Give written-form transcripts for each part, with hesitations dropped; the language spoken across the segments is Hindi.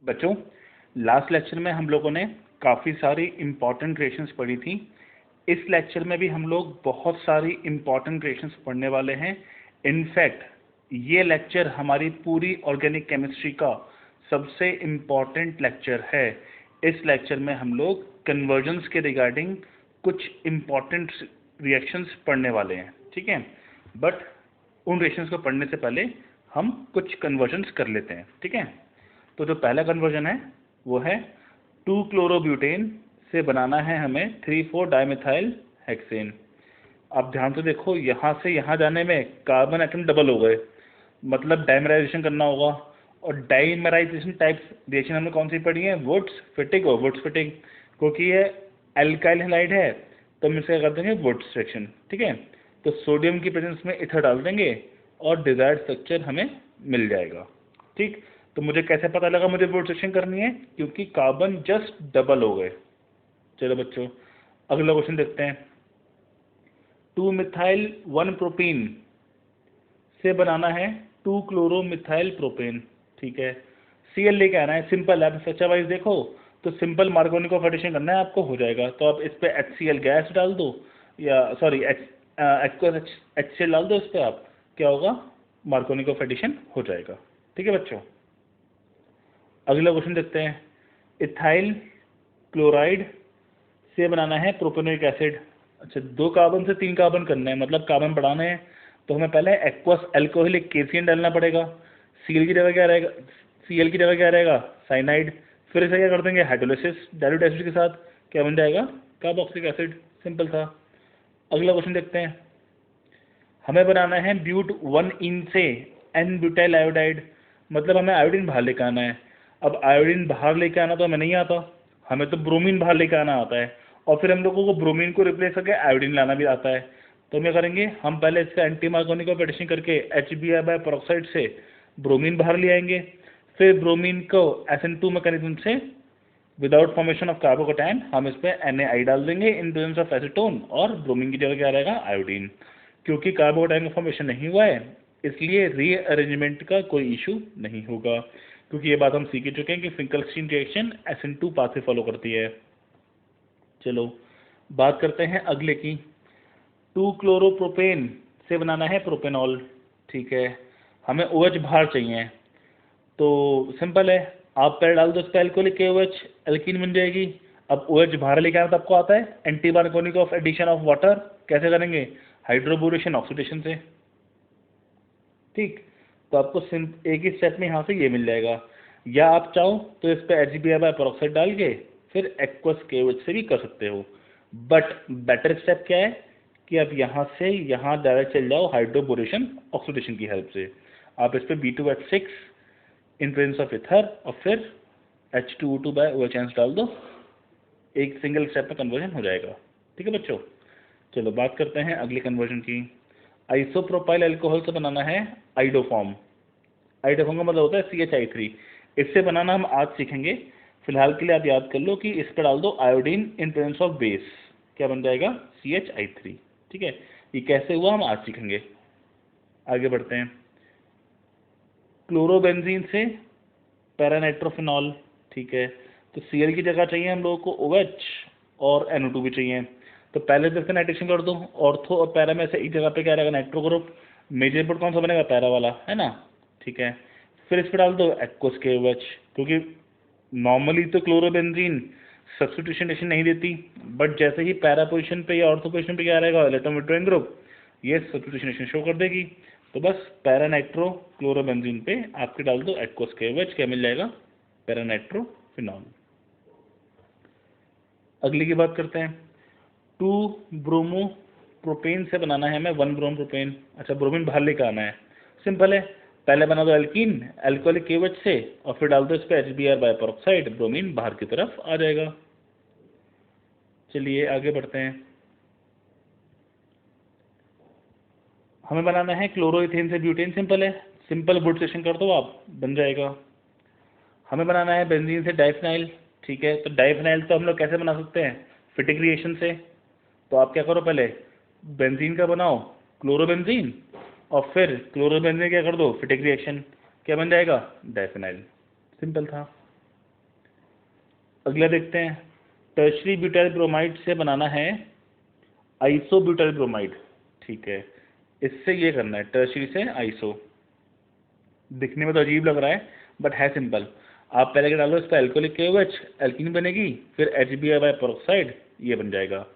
बच्चों, लास्ट लेक्चर में हम लोगों ने काफ़ी सारी इम्पॉर्टेंट रिएक्शंस पढ़ी थी। इस लेक्चर में भी हम लोग बहुत सारी इम्पॉर्टेंट रिएक्शंस पढ़ने वाले हैं। इनफैक्ट ये लेक्चर हमारी पूरी ऑर्गेनिक केमिस्ट्री का सबसे इम्पॉर्टेंट लेक्चर है। इस लेक्चर में हम लोग कन्वर्जन्स के रिगार्डिंग कुछ इम्पॉर्टेंट रिएक्शंस पढ़ने वाले हैं, ठीक है। बट उन रिएक्शंस को पढ़ने से पहले हम कुछ कन्वर्जन्स कर लेते हैं, ठीक है। तो जो पहला कन्वर्जन है वो है 2-क्लोरोब्यूटेन से बनाना है हमें 3,4-डाइमिथाइल हेक्सेन। अब ध्यान से देखो, यहाँ से यहाँ जाने में कार्बन एटम डबल हो गए, मतलब डाइमराइजेशन करना होगा। और डाइमराइजेशन टाइप रिएक्शन हमने कौन सी पढ़ी है? वुड्स फिटिंग और वुड्स फिटिंग, क्योंकि ये एल्काइल हैलाइड है तो हम इसे कर देंगे वुड्स रिएक्शन, ठीक है। तो सोडियम की प्रेजेंस में इथर डाल देंगे और डिजायर्ड स्ट्रक्चर हमें मिल जाएगा, ठीक। तो मुझे कैसे पता लगा मुझे वुड्स रिएक्शन करनी है? क्योंकि कार्बन जस्ट डबल हो गए। चलो बच्चों, अगला क्वेश्चन देखते हैं। 2-मिथाइल-1-प्रोपीन से बनाना है 2-क्लोरोमिथाइल प्रोपेन, ठीक है। Cl लेके आना है, सिंपल है। स्ट्रक्चर वाइज देखो तो सिंपल मार्कोनिक एडिशन करना है, आपको हो जाएगा। तो आप इस पे HCl गैस डाल दो, या सॉरी HCl डाल दो इस पे, आप क्या होगा? मार्कोनिक एडिशन हो जाएगा, ठीक है बच्चों। अगला क्वेश्चन देखते हैं। इथाइल क्लोराइड से बनाना है प्रोपेनोइक एसिड। अच्छा, 2 कार्बन से 3 कार्बन करना है, मतलब कार्बन बढ़ाने हैं, तो हमें पहले एक्वस अल्कोहलिक केसियन डालना पड़ेगा। Cl की जगह क्या रहेगा? Cl की जगह क्या रहेगा? साइनाइड। फिर इसे क्या कर देंगे? हाइड्रोलिसिस डाइल्यूट एसिड के साथ, क्या बन जाएगा? Carboxylic acid. सिंपल था। अगला क्वेश्चन देखते हैं। हमें बनाना है ब्यूट 1-इन से N-ब्यूटाइल आयोडाइड, मतलब हमें आयोडीन बाहर लेके आना है। अब आयोडीन बाहर लेके आना तो हमें नहीं आता, हमें तो ब्रोमीन बाहर लेके आना आता है। और फिर हम लोगों को ब्रोमीन को रिप्लेस करके आयोडीन लाना भी आता है। तो हम क्या करेंगे? हम पहले इसका एंटी मार्कोनिक एडिशन करके HBr/पेरोक्साइड से ब्रोमीन बाहर ले आएंगे। फिर ब्रोमीन को SN2 मैकेनिज्म से विदाउट फॉर्मेशन ऑफ कार्बोकैटायन हम इस पे NaI डाल देंगे इन प्रेजेंस ऑफ एसीटोन, और ब्रोमीन की जगह क्या रहेगा? आयोडीन। क्योंकि कार्बोकैटायन का फॉर्मेशन नहीं हुआ है, इसलिए रीअरेंजमेंट का कोई इशू नहीं होगा, क्योंकि ये बात हम सीख चुके हैं कि Finkelstein reaction SN2 pathway follow करती है। चलो बात करते हैं अगले की। 2-क्लोरोप्रोपेन से बनाना है प्रोपेनॉल, ठीक है। हमें OH बाहर चाहिए, तो सिंपल है, आप पहले डाल दो इस पर एल्कोहलिक KOH, एल्कीन बन जाएगी। अब OH बाहर लेके आना तो आपको आता है anti Markovnikov of addition of water, कैसे करेंगे? हाइड्रोबोरेशन ऑक्सीडेशन से, ठीक। तो आपको एक ही स्टेप में यहाँ से ये मिल जाएगा। या आप चाहो तो इस पर HBr/पेरोक्साइड डाल के फिर एक्वस KOH से भी कर सकते हो। बट बेटर स्टेप क्या है कि आप यहाँ से यहाँ डायरेक्ट चल जाओ हाइड्रोबोरेशन ऑक्सीडेशन की हेल्प से। आप इस पर B2H6 in presence of ether और फिर H2O2/OH डाल दो, एक सिंगल स्टेप में कन्वर्जन हो जाएगा, ठीक है बच्चों। चलो बात करते हैं अगली कन्वर्जन की। आइसोप्रोपाइल अल्कोहल से बनाना है आइडोफॉर्म। आइडोफॉर्म का मतलब होता है CHI3। इससे बनाना हम आज सीखेंगे। फिलहाल के लिए आप याद कर लो कि इस पर डाल दो iodine in presence of base, क्या बन जाएगा? CHI3, ठीक है। ये कैसे हुआ हम आज सीखेंगे। आगे बढ़ते हैं। क्लोरोबेंजीन से पैरानाइट्रोफिनॉल, ठीक है। तो Cl की जगह चाहिए हम लोगों को OH, और NO2 भी चाहिए। तो पहले जैसे नाइट्रेशन कर दो, ऑर्थो और पैरा में से एक जगह पे क्या रहेगा? Nitro group. मेजर बोर्ड कौन सा बनेगा? पैरा वाला, है ना, ठीक है। फिर इस पर डाल दो एक्वस KOH, क्योंकि नॉर्मली तो क्लोरोबेंजीन सब्स्टिट्यूशन रिएक्शन नहीं देती, बट जैसे ही पैरा पोजिशन पे या ऑर्थो पोजिशन पे क्या रहेगा? इलेक्ट्रॉन विड्रॉइंग ग्रुप, ये सब्स्टिट्यूशन रिएक्शन शो कर देगी। तो बस पैरानाइट्रो क्लोरोबेंजीन पे आपके डाल दो एक्वस KOH, क्या मिल जाएगा? पैरानाइट्रोफिनॉल। अगली की बात करते हैं। 2-ब्रोमोप्रोपेन से बनाना है हमें 1-ब्रोमोप्रोपेन। अच्छा, ब्रोमीन बाहर लेकर आना है, सिंपल है। पहले बना दो एल्कीन अल्कोहलिक KOH से, और फिर डाल दो इस पर HBr/पेरोक्साइड, ब्रोमीन बाहर की तरफ आ जाएगा। चलिए आगे बढ़ते हैं। हमें बनाना है क्लोरोइथेन से ब्यूटेन, सिंपल है, सिंपल वुड रिएक्शन कर दो आप, बन जाएगा। हमें बनाना है बेंजीन से डाइफिनाइल, ठीक है। तो डाइफिनाइल तो हम लोग कैसे बना सकते हैं? फिटिक रिएक्शन से। तो आप क्या करो, पहले बेंजीन का बनाओ क्लोरोबेंजीन, और फिर क्लोरोबेंजीन क्या कर दो? फिटिक रिएक्शन, क्या बन जाएगा? डाइफिनाइल। सिंपल था। अगला देखते हैं, टर्शरी ब्यूटाइल ब्रोमाइड से बनाना है आइसोब्यूटाइल ब्रोमाइड। ठीक है, इससे ये करना है टर्शरी से आइसो। दिखने में तो अजीब लग रहा है बट है सिंपल। आप पहले क्या डालो इस पर एल्कोहलिक KOH, एल्कीन बनेगी, फिर HBr/पेरोक्साइड, ये बन जाएगा।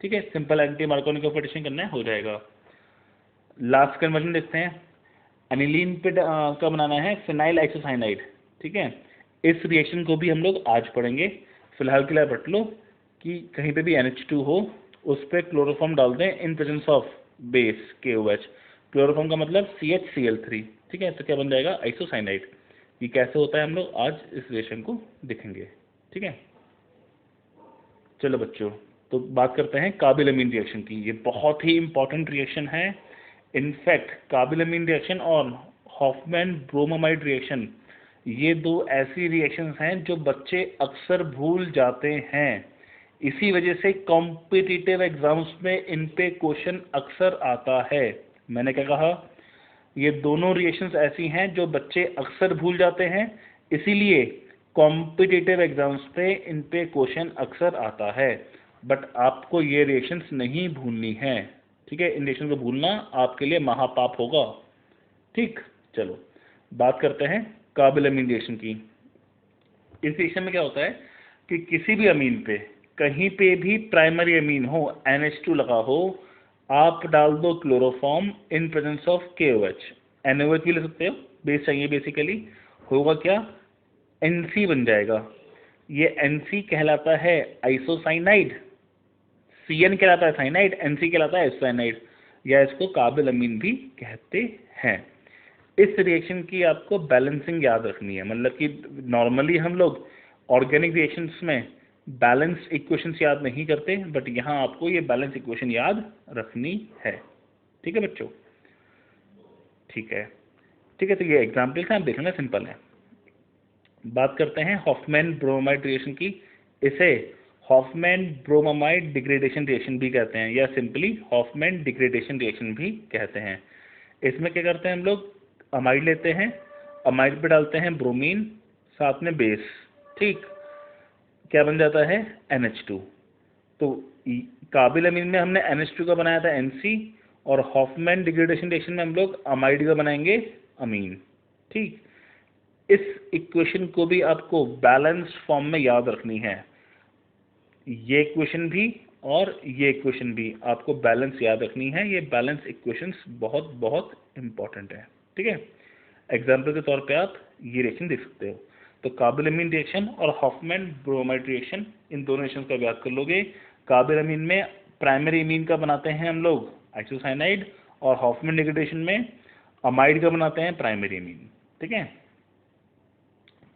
ठीक है, सिंपल एंटी मार्कोनिक ऑक्सीडेशन करना है, हो जाएगा। लास्ट कन्वर्जन देखते हैं, एनिलीन पे का बनाना है फिनाइल आइसोसाइनाइड। ठीक है, इस रिएक्शन को भी हम लोग आज पढ़ेंगे। फिलहाल के लिए रट लो कि कहीं पे भी NH2 हो उस पर क्लोरोफॉर्म डाल दें इन presence of base KOH। Chloroform का मतलब CHCl3। ठीक है, तो क्या बन जाएगा, आइसोसाइनाइड। ये कैसे होता है हम लोग आज इस रिएक्शन को दिखेंगे। ठीक है, चलो बच्चों, तो बात करते हैं कार्बिलमिन रिएक्शन की। ये बहुत ही इंपॉर्टेंट रिएक्शन है। इनफैक्ट कार्बिलमिन रिएक्शन और हॉफमैन ब्रोमामाइड रिएक्शन, ये दो ऐसी रिएक्शंस हैं जो बच्चे अक्सर भूल जाते हैं। इसी वजह से कॉम्पिटिटिव एग्जाम्स में इन पे क्वेश्चन अक्सर आता है। मैंने क्या कहा, ये दोनों रिएक्शंस ऐसी हैं जो बच्चे अक्सर भूल जाते हैं, इसीलिए कॉम्पिटिटिव एग्जाम्स पे इन पे क्वेश्चन अक्सर आता है। बट आपको ये रिएक्शंस नहीं भूलनी है। ठीक है, इन रिएक्शन को भूलना आपके लिए महापाप होगा। ठीक, चलो बात करते हैं कार्बिलमिन रिएक्शन की। इस रिएक्शन में क्या होता है कि किसी भी अमीन पे कहीं पे भी प्राइमरी अमीन हो, NH2 लगा हो, आप डाल दो chloroform in presence of KOH। NOH भी ले सकते हो, बेस चाहिए बेसिकली। होगा क्या, NC बन जाएगा। ये NC कहलाता है आइसोसाइनाइड, CN कहलाता है साइनाइड, NC कहलाता है आइसोसाइनाइड, या इसको कार्बिलमिन भी कहते हैं। इस रिएक्शन की आपको बैलेंसिंग याद रखनी है। मतलब कि नॉर्मली हम लोग ऑर्गेनिक रिएक्शंस में बैलेंस इक्वेशंस याद नहीं करते, बट यहाँ आपको ये बैलेंस इक्वेशन याद रखनी है। ठीक है बच्चों, ठीक है। ठीक है, तो ये एग्जाम्पल है, आप देख लेना, सिंपल है। बात करते हैं हॉफमैन ब्रोमाइड रिएक्शन की। इसे हॉफमैन ब्रोमामाइड डिग्रेडेशन रिएक्शन भी कहते हैं, या सिंपली हॉफमैन डिग्रेडेशन रिएक्शन भी कहते हैं। इसमें क्या करते हैं हम लोग, अमाइड लेते हैं, अमाइड पे डालते हैं ब्रोमीन, साथ में बेस। ठीक, क्या बन जाता है, NH2। तो कार्बिलमिन में हमने NH2 का बनाया था NC, और हॉफमैन डिग्रेडेशन रिएक्शन में हम लोग अमाइड का बनाएंगे अमीन। ठीक, इस इक्वेशन को भी आपको बैलेंस्ड फॉर्म में याद रखनी है। ये इक्वेशन भी और ये इक्वेशन भी आपको बैलेंस याद रखनी है। ये बैलेंस इक्वेशंस बहुत बहुत इंपॉर्टेंट है। ठीक है, एग्जाम्पल के तौर पे आप ये रिएक्शन देख सकते हो। तो कार्बिलमिन रिएक्शन और हॉफमैन ब्रोमाइड रिएक्शन, इन दोनों रिएक्शन का याद कर लोगे। कार्बिलमिन में प्राइमरी अमीन का बनाते हैं हम लोग आइसोसाइनाइड, और हॉफमैन डिग्रेडेशन में अमाइड का बनाते हैं प्राइमरी अमीन। ठीक है,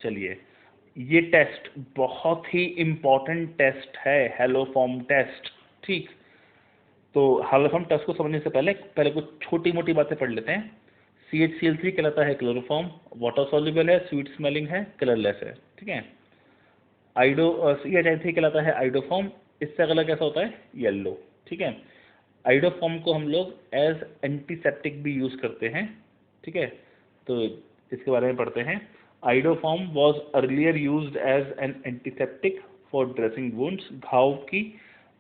चलिए, ये टेस्ट बहुत ही इंपॉर्टेंट टेस्ट है, हेलोफॉर्म टेस्ट। ठीक, तो हेलोफॉर्म टेस्ट को समझने से पहले पहले कुछ छोटी मोटी बातें पढ़ लेते हैं। CHCl3 कहलाता है क्लोरोफॉर्म, वाटर सॉल्युबल है, स्वीट स्मेलिंग है, कलरलेस है। ठीक है, CHI3 कहलाता है आइडोफॉर्म, इससे अगला कैसा होता है, येलो। ठीक है, आइडोफॉर्म को हम लोग एज एंटीसेप्टिक भी यूज करते हैं। ठीक है, तो इसके बारे में पढ़ते हैं। Iodoform was earlier used as an antiseptic for dressing wounds. घाव की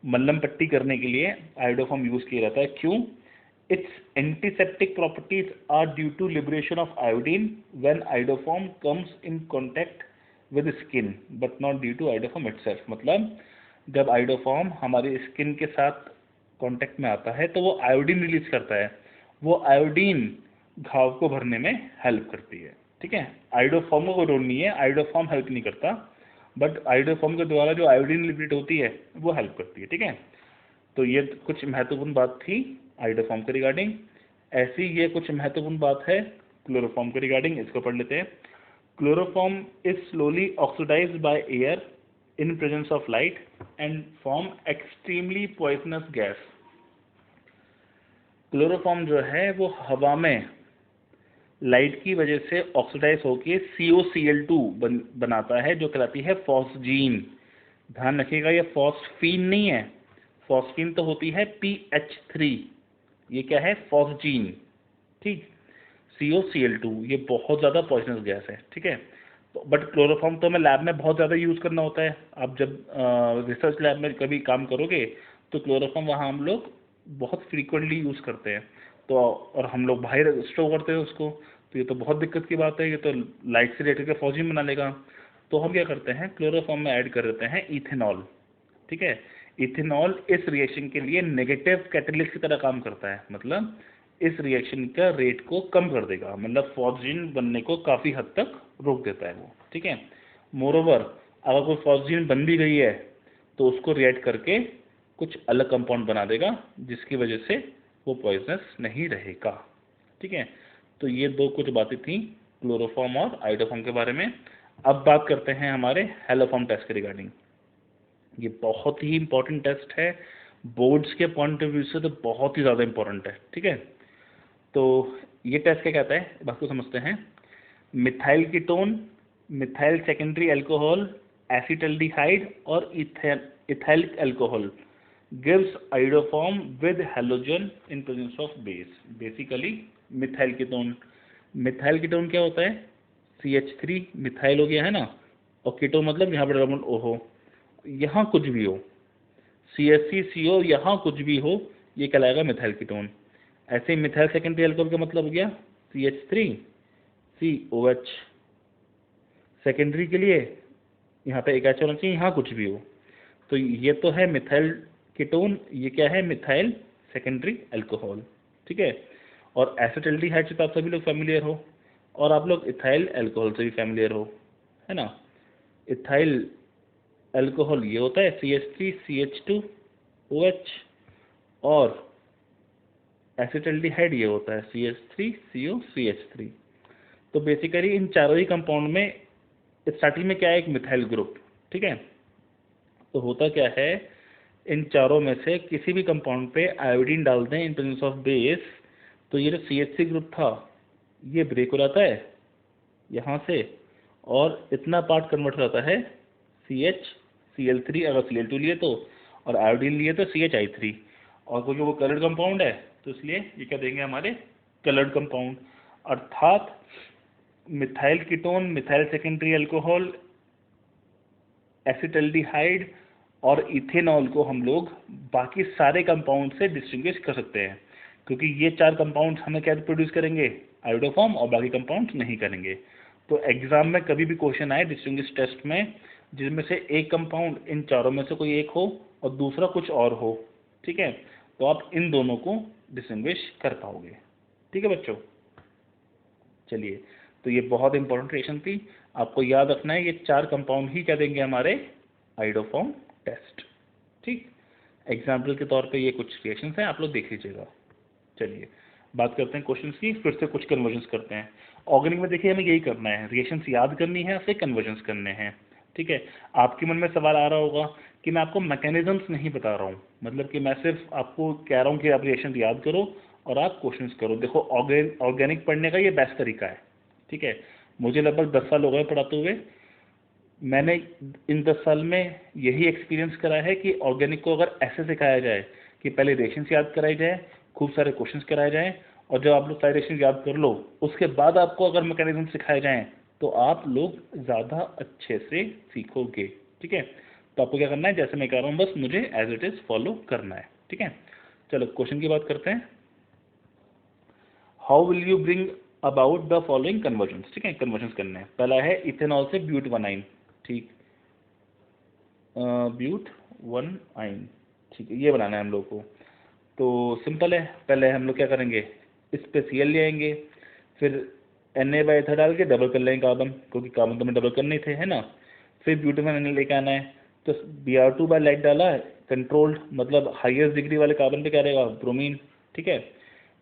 मल्लम पट्टी करने के लिए आइडोफॉर्म यूज किया जाता है। क्यों, its antiseptic properties are due to liberation of iodine when iodoform comes in contact with skin, but not due to iodoform itself. मतलब जब आइडोफॉर्म हमारी स्किन के साथ कांटेक्ट में आता है तो वो आयोडीन रिलीज करता है। वो आयोडीन घाव को भरने में हेल्प करती है। ठीक है, आइडोफॉर्म को रोल नहीं है, आइडोफॉर्म हेल्प नहीं करता, बट आइडोफॉर्म के द्वारा जो आयोडीन लिबरेट होती है वो हेल्प करती है। ठीक है, तो ये कुछ महत्वपूर्ण बात थी आइडोफॉर्म के रिगार्डिंग। ऐसी ये कुछ महत्वपूर्ण बात है क्लोरोफॉर्म के रिगार्डिंग, इसको पढ़ लेते हैं। Chloroform is slowly oxidized by air in presence of light and form extremely poisonous gas। Chloroform जो है वो हवा में लाइट की वजह से ऑक्सीडाइज होकर COCl2 बनाता है, जो कहलाती है फॉस्जीन। ध्यान रखिएगा, ये फॉस्फीन नहीं है, फॉस्फीन तो होती है PH3, ये क्या है, फॉस्जीन। ठीक, COCl2 ये बहुत ज़्यादा पॉइजनस गैस है। ठीक है, बट क्लोरोफॉर्म तो हमें लैब में बहुत ज़्यादा यूज़ करना होता है। आप जब रिसर्च लैब में कभी काम करोगे तो क्लोरोफॉर्म वहाँ हम लोग बहुत फ्रीक्वेंटली यूज़ करते हैं। तो और हम लोग बाहर स्टोर करते हैं उसको, तो ये तो बहुत दिक्कत की बात है, ये तो लाइट से रिएक्टर के फौजी बना लेगा। तो हम क्या करते हैं, क्लोरोफॉर्म में ऐड कर देते हैं इथेनॉल। ठीक है, इथेनॉल इस रिएक्शन के लिए नेगेटिव कैटलिस्ट की तरह काम करता है, मतलब इस रिएक्शन का रेट को कम कर देगा, मतलब फॉस्जीन बनने को काफ़ी हद तक रोक देता है वो। ठीक है, मोरोवर अगर कोई फॉस्जीन बन भी गई है तो उसको रिएक्ट करके कुछ अलग कंपाउंड बना देगा, जिसकी वजह से वो पॉइजनस नहीं रहेगा। ठीक है, तो ये दो कुछ बातें थी क्लोरोफॉर्म और आइडोफॉर्म के बारे में। अब बात करते हैं हमारे हेलोफॉर्म टेस्ट के रिगार्डिंग। ये बहुत ही इंपॉर्टेंट टेस्ट है, बोर्ड्स के पॉइंट ऑफ व्यू से तो बहुत ही ज़्यादा इंपॉर्टेंट है। ठीक है, तो ये टेस्ट क्या कहता है, बात को समझते हैं। Methyl ketone, methyl secondary alcohol, acetaldehyde और ethylic alcohol gives iodoform with halogen in presence of base. Basically methyl ketone, methyl ketone क्या होता है, CH3 मिथाइल हो गया है ना, और कीटोन मतलब यहाँ पर डबल O हो, यहाँ कुछ भी हो, CH3CO यहाँ कुछ भी हो, ये कहलाएगा मिथाइल कीटोन। ऐसे ही मिथाइल सेकेंडरी अल्कोहल का मतलब हो गया CH3COH, सेकेंडरी के लिए यहाँ पे एक H होना चाहिए, यहाँ कुछ भी हो। तो ये तो है मिथाइल कीटोन, ये क्या है, मिथाइल सेकेंडरी अल्कोहल। ठीक है, और एसिटल्डिहाइड से तो आप सभी लोग फैमिलियर हो, और आप लोग इथाइल अल्कोहल से भी फैमिलियर हो, है ना। इथाइल अल्कोहल ये होता है CH3CH2OH, और एसिटल्डिहाइड ये होता है CH3COCH3। तो बेसिकली इन चारों ही कंपाउंड में स्टार्टिंग में क्या है, एक मिथाइल ग्रुप। ठीक है, तो होता क्या है, इन चारों में से किसी भी कंपाउंड पे आयोडीन डाल दें इन प्रेजेंस ऑफ बेस, तो ये जो CH3 ग्रुप था ये ब्रेक हो जाता है यहाँ से, और इतना पार्ट कन्वर्ट हो जाता है CH, Cl3 अगर Cl2 लिए तो, और आयोडीन लिए तो CHI3, और क्योंकि वो कलर्ड कंपाउंड है तो इसलिए ये क्या देंगे हमारे कलर्ड कंपाउंड। अर्थात methyl ketone, methyl secondary alcohol, acetaldehyde और इथेनॉल को हम लोग बाकी सारे कंपाउंड से डिस्टिंग्विश कर सकते हैं, क्योंकि ये चार कंपाउंड्स हमें क्या प्रोड्यूस करेंगे, आयोडोफॉर्म, और बाकी कंपाउंड्स नहीं करेंगे। तो एग्जाम में कभी भी क्वेश्चन आए डिस्टिंग्विश टेस्ट में, जिसमें से एक कंपाउंड इन चारों में से कोई एक हो और दूसरा कुछ और हो, ठीक है, तो आप इन दोनों को डिस्टिंग्विश कर पाओगे। ठीक है बच्चों, चलिए, तो ये बहुत इंपॉर्टेंट रिएक्शन थी, आपको याद रखना है, ये चार कंपाउंड ही क्या देंगे हमारे आइडोफॉर्म टेस्ट। ठीक, एग्जाम्पल के तौर पे ये कुछ रिएक्शंस हैं, आप लोग देख लीजिएगा। चलिए बात करते हैं क्वेश्चंस की, फिर से कुछ कन्वर्जन्स करते हैं। ऑर्गेनिक में देखिए हमें यही करना है, रिएक्शंस याद करनी है, फिर कन्वर्जन्स करने हैं। ठीक है, आपके मन में सवाल आ रहा होगा कि मैं आपको मैकेनिज्म्स नहीं बता रहा हूँ, मतलब कि मैं सिर्फ आपको कह रहा हूँ कि आप रिएक्शन याद करो और आप क्वेश्चंस करो। देखो ऑर्गेनिक पढ़ने का ये बेस्ट तरीका है। ठीक है, मुझे लगभग 10 साल हो गए पढ़ाते हुए, मैंने इन 10 साल में यही एक्सपीरियंस करा है कि ऑर्गेनिक को अगर ऐसे सिखाया जाए कि पहले रिएक्शंस याद कराई जाए, खूब सारे क्वेश्चंस कराए जाएं, और जब आप लोग सारे रिएक्शंस याद कर लो उसके बाद आपको अगर मैकेनिज्म सिखाए जाएं तो आप लोग ज़्यादा अच्छे से सीखोगे। ठीक है, तो आपको क्या करना है, जैसे मैं कह रहा हूँ बस मुझे एज इट इज़ फॉलो करना है। ठीक है, चलो क्वेश्चन की बात करते हैं। How will you bring about the following convergence. ठीक है, कन्वर्जन्स करने हैं। पहला है इथेनॉल से ब्यूट 1 ठीक, ब्यूट 1 ठीक है, ये बनाना है हम लोग को। तो सिंपल है, पहले हम लोग क्या करेंगे, इस पे Cl ले आएंगे, फिर Na/Eth डाल के डबल कर लेंगे कार्बन, क्योंकि कार्बन तो हमें डबल करने थे, है ना। फिर ब्यूटेन Na लेके आना है, तो Br2 लाइट डाला है, कंट्रोल्ड मतलब हाईएस्ट डिग्री वाले कार्बन पे क्या रहेगा, ब्रोमीन। ठीक है,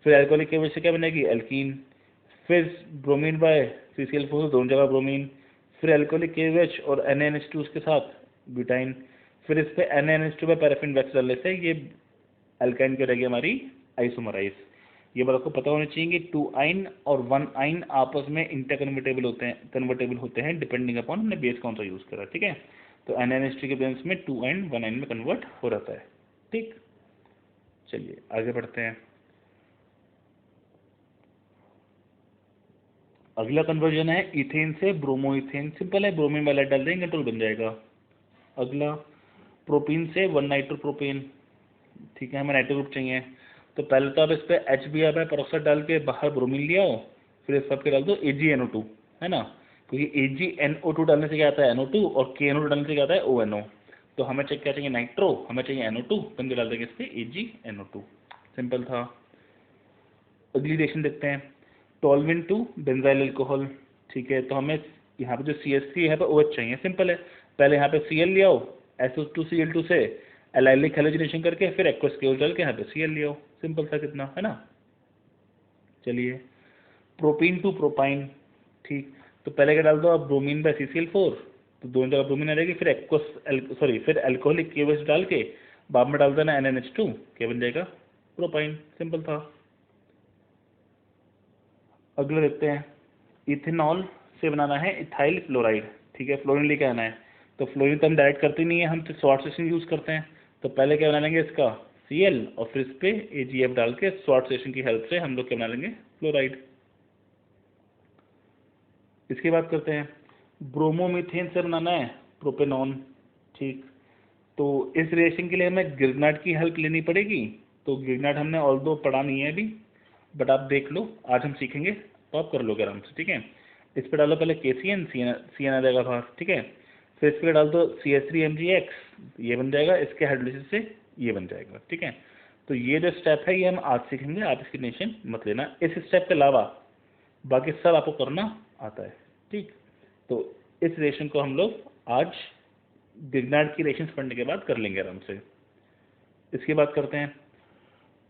फिर एल्कोहलिक की वजह से क्या बनेगी, एल्कीन। फिर ब्रोमीन बाय CCl4 दोनों जगह ब्रोमीन, फिर एल्कोहलिक KOH और NaNH2 उसके साथ ब्यूटाइन। फिर इस पे NaNH2 पे पैराफिन वैक्स डालने से ये अल्काइन क्या रहेगी हमारी, आइसोमराइज। ये बात आपको पता होना चाहिए कि 2 आइन और 1 आइन आपस में इंटरकन्वर्टेबल होते हैं डिपेंडिंग अपॉन हमने बेस कौन सा यूज करा। ठीक है, तो NaNH2 के प्रेजेंस में 2 आइन 1 आइन में कन्वर्ट हो जाता है। ठीक, चलिए आगे बढ़ते हैं। अगला कन्वर्जन है इथेन से ब्रोमोइथेन, सिंपल है, ब्रोमीन वाला डाल देंगे कंट्रोल बन जाएगा। अगला प्रोपीन से 1 नाइट्रोप्रोपेन, ठीक है, हमें नाइट्रो ग्रुप चाहिए। तो पहले तो आप इस पर HBr पेरोक्साइड डाल के बाहर ब्रोमीन ले आओ, फिर इस पर डाल दो AgNO2, है ना, क्योंकि AgNO2 डालने से क्या आता है NO2 और KNO2 डालने से क्या आता है ONO। तो हमें क्या चाहिए नाइट्रो, हमें चाहिए NO2, बन के डाल देंगे इस पर AgNO2, सिंपल था। अगली रिएक्शन देखते हैं, टोल्विन टू बेंजाइल अल्कोहल, ठीक है। तो हमें यहाँ पे जो CH3 है OH चाहिए, सिंपल है, पहले यहाँ पे Cl ले आओ, SO2Cl2 से एलाइलिक हैलोजिनेशन करके फिर एक्वस केओल डाल के यहाँ पे Cl ले आओ, सिंपल था कितना, है ना। चलिए प्रोपीन टू प्रोपाइन, ठीक, तो पहले क्या डाल दो आप ब्रोमीन बाय CCl4, तो दोनों जगह ब्रोमीन आ जाएगी, फिर फिर एल्कोहलिक KOH डाल के बाद में डाल देना NNH2, क्या बन जाएगा प्रोपाइन, सिंपल था। अगला देखते हैं, इथेनॉल से बनाना है इथाइल फ्लोराइड, ठीक है, फ्लोरीन लेके आना है। तो फ्लोरीन तो हम डायरेक्ट करते नहीं है, हम तो स्वाट स्टेशन यूज़ करते हैं। तो पहले क्या बना लेंगे इसका Cl और फिर इस पे AgF डाल के स्वाट स्टेशन की हेल्प से हम लोग क्या बना लेंगे फ्लोराइड। इसकी बात करते हैं, ब्रोमोमीथेन से बनाना है प्रोपेनॉन, ठीक। तो इस रिएक्शन के लिए हमें गिरनाट की हेल्प लेनी पड़ेगी। तो गिरनाट हमने ऑल दो पढ़ा नहीं है अभी, बट आप देख लो, आज हम सीखेंगे तो आप कर लोगे आराम से, ठीक है। इस पर डालो पहले KCN, CN आ जाएगा बाहर, ठीक है। फिर इस पर डाल दो CH3MgX, ये बन जाएगा, इसके हाइड्रोलिसिस से ये बन जाएगा, ठीक है। तो ये जो स्टेप है ये हम आज सीखेंगे, आप इसकी टेंशन मत लेना। इस स्टेप के अलावा बाकी सब आपको करना आता है, ठीक। तो इस रिएक्शन को हम लोग आज गिरनाट की रिएक्शंस पढ़ने के बाद कर लेंगे आराम से। इसकी बात करते हैं,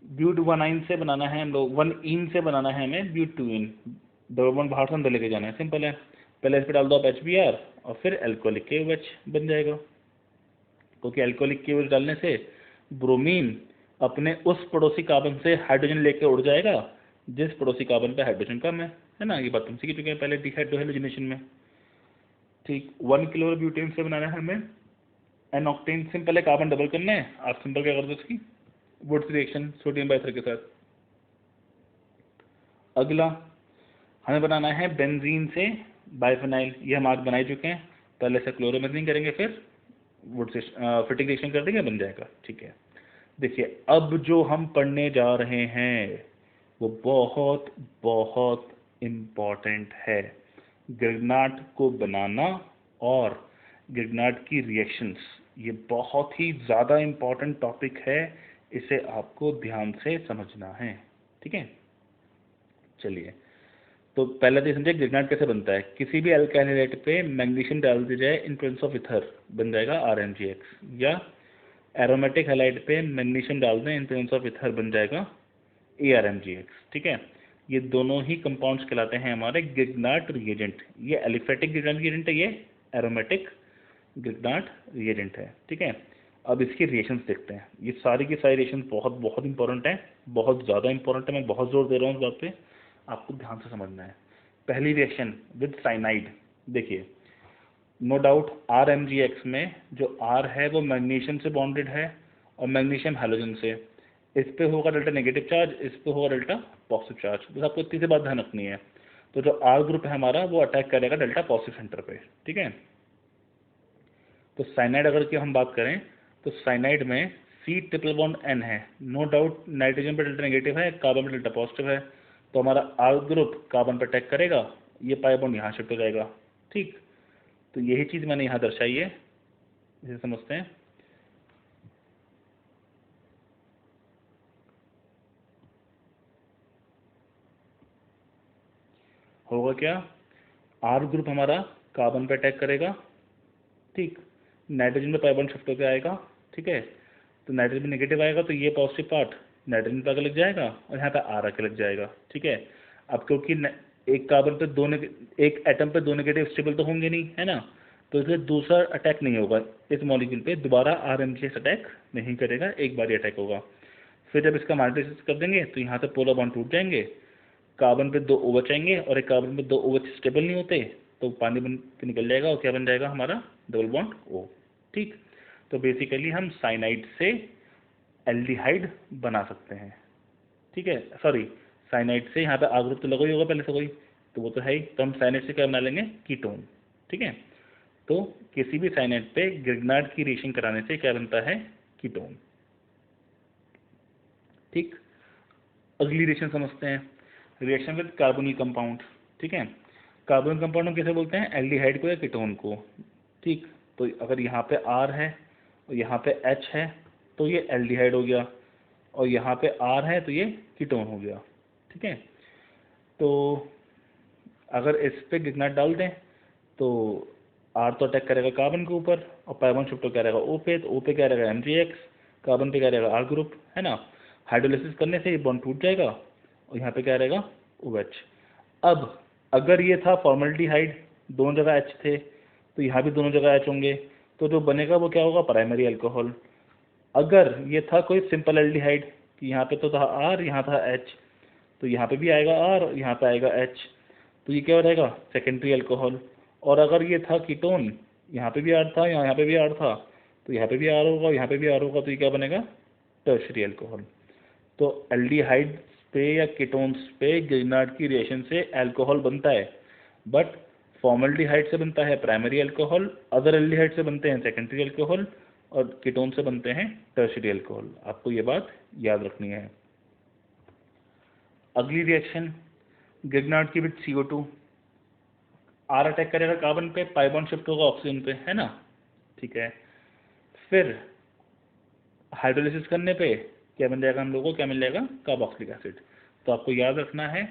ब्यूट 1 से बनाना है हम लोग, 1 से बनाना है हमें ब्यूट 2 डबल बॉन्ड बाहर से अंदर लेके जाना है, सिंपल है। पहले इस पर डाल दो आप HBr और फिर एल्कोहलिक KOH बन जाएगा, क्योंकि एल्कोहलिक KOH डालने से ब्रोमीन अपने उस पड़ोसी कार्बन से हाइड्रोजन लेके उड़ जाएगा जिस पड़ोसी कार्बन पे हाइड्रोजन कम है ना, ये बात हम सीख चुके हैं पहले डिहाइड्रोजनेशन में, ठीक। 1 किलो ब्यूटेन से बनाना है हमें एन ऑक्टेन, सिंपल है, कार्बन डबल करना है, आप सिंपल क्या कर दो इसकी वुड्स रिएक्शन सोडियम बाइथर के साथ। अगला हमें बनाना है बेंजीन से बाइफेनाइल, ये हम आज बना ही चुके हैं, पहले से क्लोरोमेथनिंग करेंगे फिर वुड से फिटिंग रिएक्शन कर देंगे, बन जाएगा, ठीक है। देखिए अब जो हम पढ़ने जा रहे हैं वो बहुत बहुत इम्पॉर्टेंट है, गिरनाट को बनाना और गिरनाट की रिएक्शंस, ये बहुत ही ज़्यादा इम्पॉर्टेंट टॉपिक है, इसे आपको ध्यान से समझना है, ठीक है। चलिए तो पहले तो समझे गिरनाट कैसे बनता है, किसी भी अल्काइल हाइड्राइड पे मैग्नीशियम डाल दी जाए इन प्रेजेंस ऑफ इथर, बन जाएगा RMgX, या एरोमेटिक हैलाइड पे मैग्नीशियम डाल दें इन प्रेजेंस ऑफ इथर, बन जाएगा ARMgX, ठीक है। ये दोनों ही कंपाउंड्स कहलाते हैं हमारे गिरनाट रिएजेंट, ये एलिफेटिक गिरनाट रिएजेंट है, ये एरोमेटिक गिरनाट रिएजेंट है, ठीक है। अब इसकी रिएशंस देखते हैं, ये सारी की सारी रिएशंस बहुत बहुत इंपॉर्टेंट है, बहुत ज़्यादा इंपॉर्टेंट है, मैं बहुत जोर दे रहा हूँ इस बात पे, आपको ध्यान से समझना है। पहली रिएक्शन विद साइनाइड, देखिए नो डाउट RMgX में जो R है वो मैग्नीशियम से बॉन्डेड है और मैग्नीशियम हैलोजन से, इस पे होगा डेल्टा नेगेटिव चार्ज, इस पे होगा डेल्टा पॉजिटिव चार्ज, बस आपको इतनी सी बात ध्यान रखनी है। तो जो R ग्रुप है हमारा वो अटैक करेगा डेल्टा पॉजिटिव सेंटर पे, ठीक है। तो साइनाइड अगर की हम बात करें तो साइनाइड में C ट्रिपल बॉन्ड N है, नो डाउट नाइट्रोजन पे डेल्टा नेगेटिव है, कार्बन पे डेल्टा पॉजिटिव है, तो हमारा R ग्रुप कार्बन पर अटैक करेगा, ये पाई बॉन्ड यहाँ शिफ्ट हो जाएगा, ठीक। तो यही चीज़ मैंने यहाँ दर्शाई है, इसे समझते हैं। होगा क्या, R ग्रुप हमारा कार्बन पे अटैक करेगा, ठीक, नाइट्रोजन पे पाई बॉन्ड शिफ्ट होकर आएगा, ठीक है। तो नाइट्रोजन नेगेटिव आएगा तो ये पॉजिटिव पार्ट नाइट्रोजन पे आके लग जाएगा और यहाँ पे R आके लग जाएगा, ठीक है। अब क्योंकि एक कार्बन पे एक एटम पे दो नेगेटिव स्टेबल तो होंगे नहीं, है ना, तो इसलिए दूसरा अटैक नहीं होगा इस मॉलिक्यूल पे, दोबारा RMgX अटैक नहीं करेगा, एक बार ही अटैक होगा। फिर जब इसका माइनस कर देंगे तो यहाँ से पोलर बॉन्ड टूट जाएंगे, कार्बन पे 2 OH आएंगे और एक कार्बन पे 2 OH स्टेबल नहीं होते, तो पानी बन के निकल जाएगा और क्या बन जाएगा हमारा डबल बॉन्ड O, ठीक। तो बेसिकली हम साइनाइड से एल्डिहाइड बना सकते हैं, ठीक है। सॉरी, साइनाइड से यहाँ पे R ग्रुप तो लगा ही होगा पहले से कोई, तो वो तो है ही, तो हम साइनेट से क्या बना लेंगे, कीटोन। ठीक है, तो किसी भी साइनेट पे ग्रिग्नार्ड की रिएक्शन कराने से क्या बनता है, कीटोन। ठीक, अगली रिएक्शन समझते हैं, रिएक्शन विद कार्बोनिल कंपाउंड। ठीक है, कार्बोनिल कंपाउंड हम कैसे बोलते हैं, एल्डिहाइड को या कीटोन को। ठीक, तो अगर यहाँ पे R है और यहाँ पे H है तो ये एल्डिहाइड हो गया, और यहाँ पे R है तो ये कीटोन हो गया। ठीक है, तो अगर इस पे ग्रिग्नार्ड डाल दें तो R तो अटैक करेगा कार्बन के ऊपर, और पाई शिफ्ट क्या रहेगा O पे, तो O पे क्या रहेगा MgX, कार्बन पे क्या रहेगा R ग्रुप, है ना। हाइड्रोलिसिस करने से ये बॉन्ड टूट जाएगा और यहाँ पे क्या रहेगा OH। अब अगर ये था फॉर्मल्डिहाइड, दोनों जगह H थे, तो यहाँ भी दोनों जगह H होंगे, तो जो बनेगा वो क्या होगा, प्राइमरी अल्कोहल। अगर ये था कोई सिंपल एल्डिहाइड, कि यहाँ पे तो था R, यहाँ था H, तो यहाँ पे भी आएगा R और यहाँ पे आएगा H, तो ये क्या रहेगा, सेकेंडरी अल्कोहल। और अगर ये था कीटोन, यहाँ पे भी R था, यहाँ पे भी R था, तो यहाँ पे भी R होगा, यहाँ पे भी R होगा, तो ये क्या बनेगा, टर्शरी अल्कोहल। तो एल्डिहाइड पे या कीटोन्स पे ग्रिग्नार्ड की रिएक्शन से अल्कोहल बनता है, बट फॉर्मल्डिहाइड से बनता है प्राइमरी अल्कोहल, अदर एल्डिहाइड से बनते हैं सेकेंडरी अल्कोहल, और कीटोन से बनते हैं टर्शरी अल्कोहल। आपको ये बात याद रखनी है। अगली रिएक्शन, ग्रिग्नार्ड की विद CO2, R अटैक करेगा कार्बन पे, पाई बॉन्ड शिफ्ट होगा ऑक्सीजन पे, है ना। ठीक है, फिर हाइड्रोलिसिस करने पे क्या बन जाएगा, हम लोगों को क्या मिल जाएगा, कार्बोक्सिलिक एसिड। तो आपको याद रखना है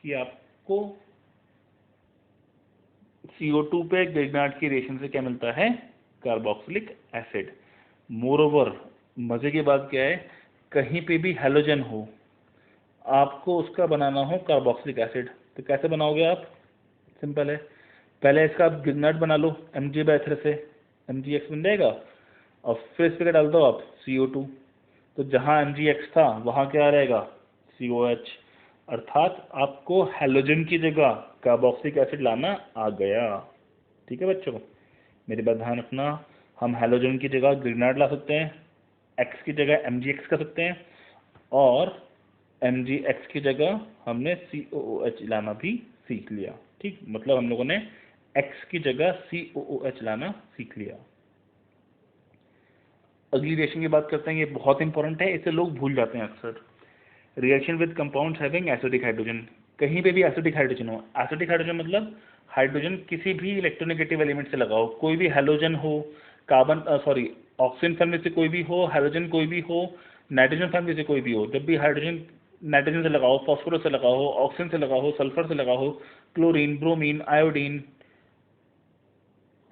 कि आपको CO2 पे ग्रिग्नार्ड की रिएक्शन से क्या मिलता है, कार्बोक्सिलिक एसिड। मोरओवर मजे की बात क्या है, कहीं पे भी हैलोजन हो, आपको उसका बनाना हो कार्बोक्सिलिक एसिड, तो कैसे बनाओगे आप, सिंपल है, पहले इसका आप ग्रिग्नार्ड बना लो Mg/3 से, MgX बन जाएगा, और फिर इस पे क्या डाल दो आप, CO2, तो जहाँ MgX था वहाँ क्या रहेगा, COH, अर्थात आपको हैलोजन की जगह कार्बोक्सिलिक एसिड लाना आ गया। ठीक है बच्चों, मेरी बात ध्यान रखना, हम हैलोजन की जगह ग्रिग्नार्ड ला सकते हैं, X की जगह MgX कर सकते हैं, और MgX की जगह हमने COOH लाना भी सीख लिया। ठीक, मतलब हम लोगों ने X की जगह COOH लाना सीख लिया। अगली रिएक्शन की बात करते हैं, ये बहुत इंपॉर्टेंट है, इसे लोग भूल जाते हैं अक्सर। Reaction with compounds having acidic hydrogen, कहीं पे भी एसिडिक हाइड्रोजन हो, एसिडिक हाइड्रोजन मतलब हाइड्रोजन किसी भी इलेक्ट्रोनेगेटिव एलिमेंट से लगाओ, कोई भी हैलोजन हो, कार्बन सॉरी ऑक्सीजन फैमिली से कोई भी हो, हाइड्रोजन कोई भी हो, नाइट्रोजन फैमिली से कोई भी हो, जब भी हाइड्रोजन नाइट्रोजन से लगाओ, फॉस्फोरस से लगाओ, ऑक्सीजन से लगाओ, सल्फर से लगाओ, क्लोरीन, ब्रोमीन, आयोडीन,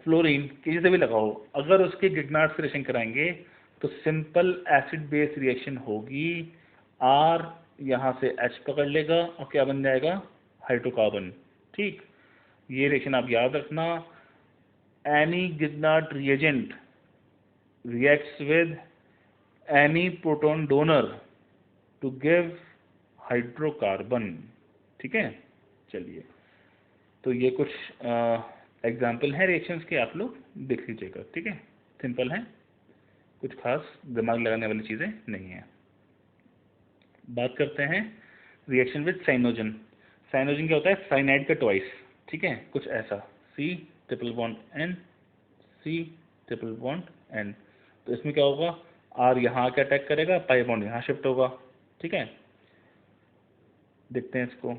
फ्लोरीन, किसी से भी लगाओ, अगर उसके ग्रिग्नार्ड से रिएक्शन कराएंगे तो सिंपल एसिड बेस रिएक्शन होगी, R यहाँ से H पकड़ लेगा और क्या बन जाएगा, हाइड्रोकार्बन। ठीक, ये रिएक्शन आप याद रखना, any Grignard reagent reacts with any proton donor to give hydrocarbon. ठीक है, चलिए, तो ये कुछ एग्जाम्पल हैं रिएक्शंस के, आप लोग देख लीजिएगा। ठीक है, सिंपल है, कुछ खास दिमाग लगाने वाली चीज़ें नहीं है। बात करते हैं रिएक्शन विद साइनोजन। साइनोजन क्या होता है, साइनाइड का ट्वाइस। ठीक है, कुछ ऐसा, C∠N, C∠N, तो इसमें क्या होगा, R यहाँ आके अटैक करेगा, पाई बॉन्ड यहाँ शिफ्ट होगा। ठीक है, देखते हैं इसको।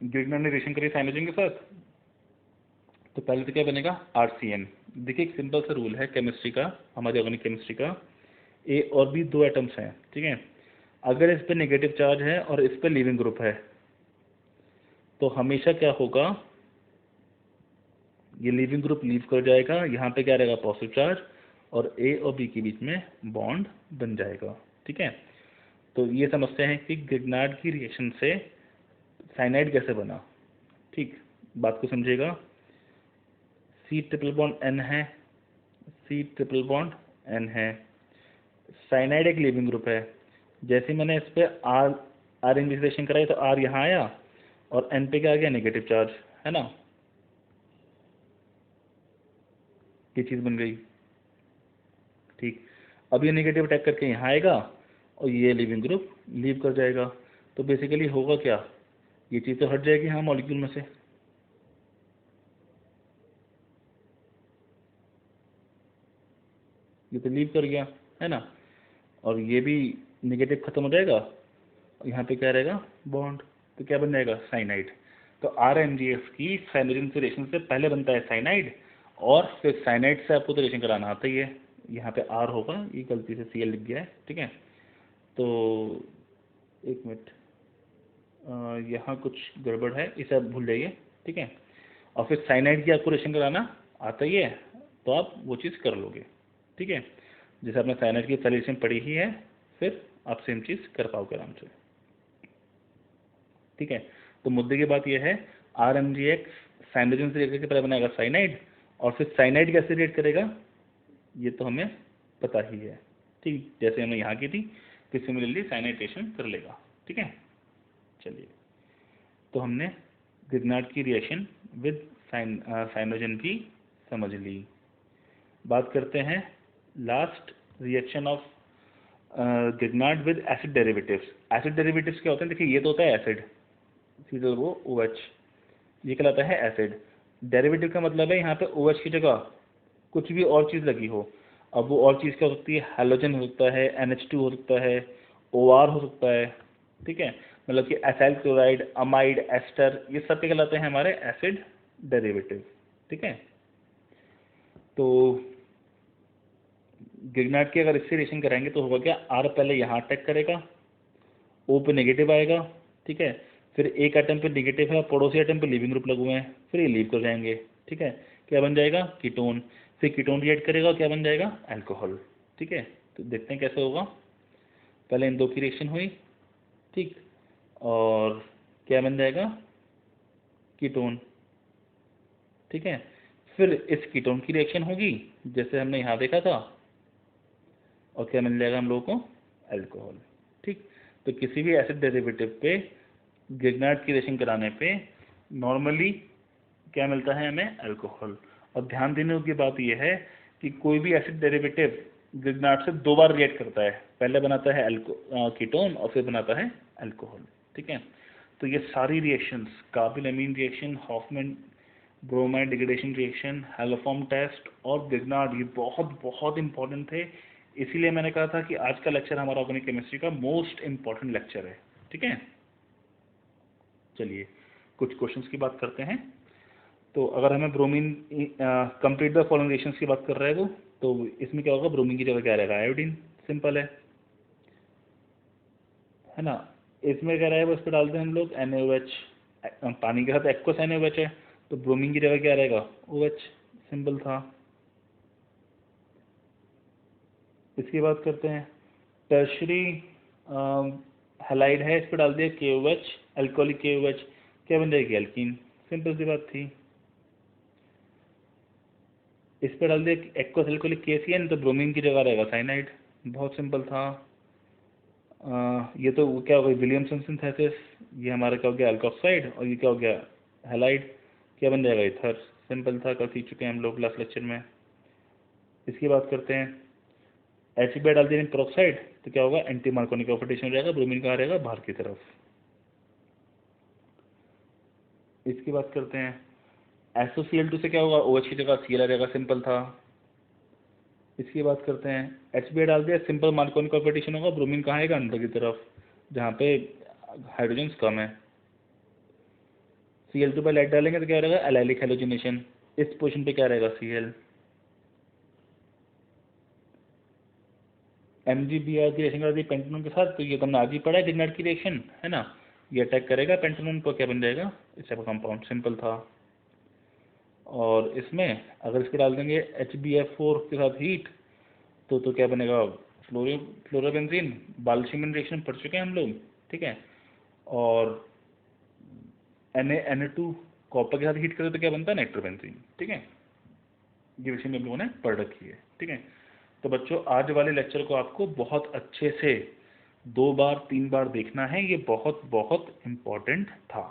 ग्रिग्नार्ड ने रिएक्शन करी साइनोजन के साथ, तो पहले तो क्या बनेगा, RCN। देखिए एक सिंपल सा रूल है केमिस्ट्री का, हमारी ऑर्गेनिक केमिस्ट्री का, A और B दो एटम्स हैं। ठीक है, अगर इस पे नेगेटिव चार्ज है और इस पे लीविंग ग्रुप है, तो हमेशा क्या होगा, ये लीविंग ग्रुप लीव कर जाएगा, यहाँ पे क्या रहेगा, पॉजिटिव चार्ज, और A और B के बीच में बॉन्ड बन जाएगा। ठीक है, तो ये समझते हैं कि ग्रिग्नार्ड की रिएक्शन से साइनाइड कैसे बना। ठीक, बात को समझिएगा, C∠N है, C∠N है, साइनाइड एक लीविंग ग्रुप है, जैसे मैंने इस पे R इन्विजिलेशन कराई तो R यहाँ आया और N पे क्या आ गया, नेगेटिव चार्ज, है ना, ये चीज़ बन गई। ठीक, अब ये नेगेटिव अटैक करके यहाँ आएगा और ये लिविंग ग्रुप लीव कर जाएगा। तो बेसिकली होगा क्या, ये चीज़ तो हट जाएगी हाँ मॉलिक्यूल में से, ये तो लीव कर गया है ना, और ये भी नेगेटिव खत्म हो जाएगा, यहाँ पे क्या रहेगा बॉन्ड, तो क्या बन जाएगा साइनाइड। तो RMGF की साइनोजन से रिएक्शन से पहले बनता है साइनाइड, और फिर साइनाइड से आपको तो रिएक्शन कराना आता ही है। यहाँ पे R होगा, ये गलती से Cl लिख गया है, ठीक है। तो एक मिनट, यहाँ कुछ गड़बड़ है, इसे आप भूल जाइए, ठीक है। और फिर साइनाइड की आपको रिएक्शन कराना आता ही है, तो आप वो चीज़ कर लोगे, ठीक है। जैसे आपने साइनाइड की सॉल्यूशन पढ़ी ही है, फिर आप सेम चीज़ कर पाओगे आराम से, ठीक है। तो मुद्दे की बात यह है, RMGX साइनोजन से रिएक्ट करके पहले बनाएगा साइनाइड, और फिर साइनाइड कैसे रिएक्ट करेगा ये तो हमें पता ही है, ठीक, जैसे हमने यहाँ की थी, फिर सिमिलरली साइनाइड रिएक्शन कर लेगा, ठीक है। चलिए, तो हमने ग्रिग्नार्ड की रिएक्शन विद साइनोजन की समझ ली। बात करते हैं last reaction of Grignard with acid derivatives. Acid derivatives क्या होते हैं, देखिए ये तो होता है एसिड, सीधे वो OH, ये कहलाता है एसिड। डेरिवेटिव का मतलब है यहाँ पे OH की जगह कुछ भी और चीज़ लगी हो। अब वो और चीज़ क्या हो सकती है, हैलोजन हो सकता है, NH2 हो सकता है, OR हो सकता है, ठीक है। मतलब कि एसाइल क्लोराइड, अमाइड, एस्टर, ये सब क्या कहलाते हैं हमारे एसिड डेरिवेटिव, ठीक है। तो ग्रिग्नार्ड की अगर इससे रिएक्शन कराएंगे तो होगा क्या, R पहले यहाँ अटैक करेगा, O पे नेगेटिव आएगा, ठीक है। फिर एक एटम पे नेगेटिव है, पड़ोसी एटम पे लीविंग ग्रुप लगे हुए हैं, फिर ये लीव कर जाएंगे, ठीक है। क्या बन जाएगा कीटोन, फिर कीटोन रिएक्ट करेगा, क्या बन जाएगा अल्कोहल, ठीक है। तो देखते हैं कैसे होगा, पहले इन दो की रिएक्शन हुई, ठीक, और क्या बन जाएगा कीटोन, ठीक है। फिर इस कीटोन की रिएक्शन होगी जैसे हमने यहाँ देखा था, और क्या मिल जाएगा हम लोगों को अल्कोहल, ठीक। तो किसी भी एसिड डेरिवेटिव पे ग्रिग्नार्ड की रिएक्शन कराने पे नॉर्मली क्या मिलता है हमें अल्कोहल। और ध्यान देने की बात यह है कि कोई भी एसिड डेरिवेटिव ग्रिग्नार्ड से दो बार रिएक्ट करता है, पहले बनाता है कीटोन और फिर बनाता है अल्कोहल, ठीक है। तो ये सारी reactions, carbylamine reaction, Hofmann bromide degradation reaction, haloform test और ग्रिग्नार्ड, ये बहुत बहुत इंपॉर्टेंट थे। इसीलिए मैंने कहा था कि आज का लेक्चर हमारा ऑर्गेनिक केमिस्ट्री का मोस्ट इंपॉर्टेंट लेक्चर है, ठीक है। चलिए कुछ क्वेश्चंस की बात करते हैं। तो अगर हमें bromine complete the following reactions की बात कर रहे हैं वो, तो इसमें क्या होगा, ब्रोमीन की जगह क्या रहेगा आयोडीन, सिंपल है ना। इसमें क्या रहेगा, इस पर डालते हैं हम लोग NaOH, पानी के साथ एक्वस NaOH है, तो ब्रोमीन की जगह क्या रहेगा OH, सिंपल था। इसकी बात करते हैं, टर्शरी हैलाइड है, इस पर डाल दिया KOH, अल्कोहलिक KOH, क्या बन जाएगी एल्कीन, सिंपल सी बात थी। इस पर डाल दिया एक्वस अल्कोहलिक KCN, तो ब्रोमीन की जगह रहेगा साइनाइड, बहुत सिंपल था। ये तो क्या हो गया विलियमसन सिंथेसिस, ये हमारा क्या हो गया अल्कोक्साइड, और ये क्या हो गया हैलाइड, क्या बन जाएगा इथर, सिंपल था, कल सीख चुके हैं हम लोग लास्ट लेक्चर में। इसकी बात करते हैं, HBr डाल देंगे पेरोक्साइड, तो क्या होगा एंटी मार्कोनिक ऑक्सीडेशन रहेगा, ब्रोमीन कहाँ रहेगा बाहर की तरफ। इसकी बात करते हैं, SOCl2 से क्या होगा OH की जगह Cl रहेगा, सिंपल था। इसकी बात करते हैं, HBr डाल दिया, सिंपल मार्कोनिक ऑक्सीडेशन होगा, ब्रोमीन कहाँ आएगा अंदर की तरफ जहाँ पे हाइड्रोजन कम है। Cl2 पर लाइट डालेंगे तो क्या रहेगा एलाइलिक हैलोजिनेशन, इस पोजीशन पे क्या रहेगा Cl। MgBr की रिएक्शन कर दी पेंटेनॉन के साथ, तो ये तो हमने आज ही पढ़ा है ग्रिग्नार्ड की रिएक्शन, है ना। ये अटैक करेगा पेंटेनॉन पर, क्या बन जाएगा इस टाइप का कंपाउंड, सिंपल था। और इसमें अगर इसको डाल देंगे HbF4 के साथ हीट, तो क्या बनेगा फ्लोरोबेंजीन, बाल्शिमिन रिएक्शन पढ़ चुके हैं हम लोग, ठीक है। और Na2 कॉपर के साथ हीट करें तो क्या बनता है नाइट्रोबेंजीन, ठीक है। ये विषय में हम लोगों ने पढ़ रखी है, ठीक है। तो बच्चों आज वाले लेक्चर को आपको बहुत अच्छे से 2 बार 3 बार देखना है, ये बहुत बहुत इम्पोर्टेंट था।